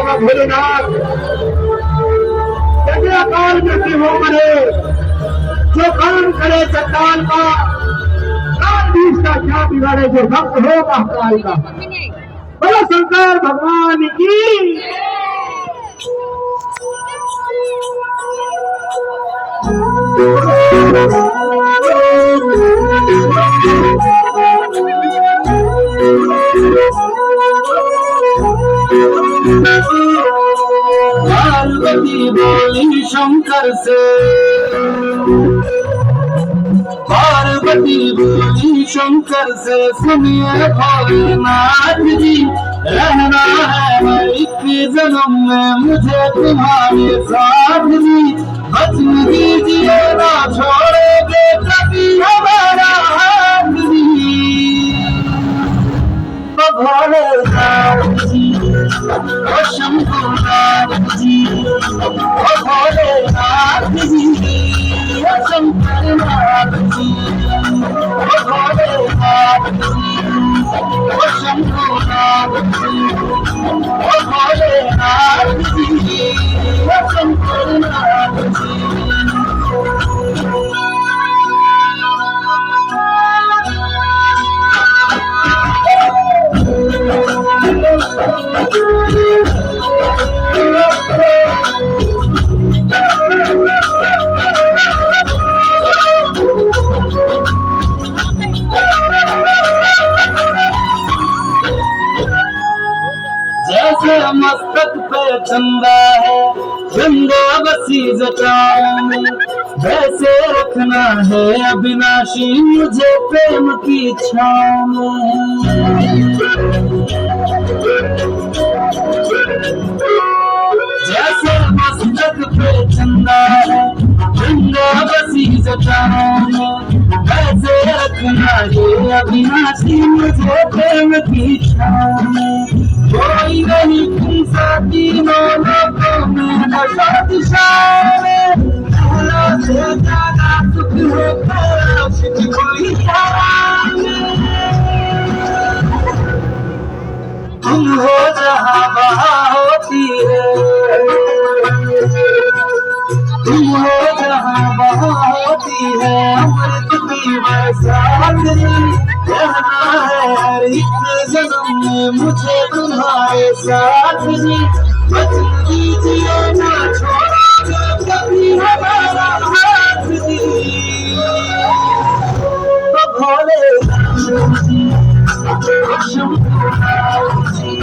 बाबा भोलेनाथ काल में हो मरे, जो काम करे चट्टान का, काल भी इसका क्या बिगाड़े, जो भक्त हो महाकाल का। बोलो शंकर भगवान की। पार्वती बोली शंकर से, पार्वती बोली शंकर से, सुनिए भोलेनाथ जी, रहना है एक जन्म में मुझे तुम्हारे साथ जी। बचन दीजिए ना छोड़ोगे कभी हमारा हाथ जी। भोलेनाथ जी, ओ शंभुनाथ जी, ओ भोलेनाथ जी, ओ शंकरनाथ जी, ओ भोलेनाथ जी, ओ शंभुनाथ जी, ओ भोलेनाथ जी, ओ शंकरनाथ जी। जैसे मस्तक पे चंदा है, चंदा बसी जटाओं में, वैसे रखना है अविनाशी मुझे प्रेम की छाँव में। जैसे मस्तक पे चंदा है, चंदा बसी जटाओं में, वैसे रखना है अविनाशी मुझे प्रेम की छाँव में। कोई नहीं तुम सा तीनों लोगों में, नशा दिशा में पहला से ज्यादा सुख है कैलाश की कोई तारा में। तुम हो जहाँ वहाँ होती है, तुम हो जहाँ वहाँ होती है, अमृत की बरसात रहना है हर एक जन्म में मुझे तुम्हारे साथ जी। बचन दीजिए ना छोड़ोगे कभी हमारा हाथ जी। ओ भोलेनाथ जी, ओ शंभुनाथ जी,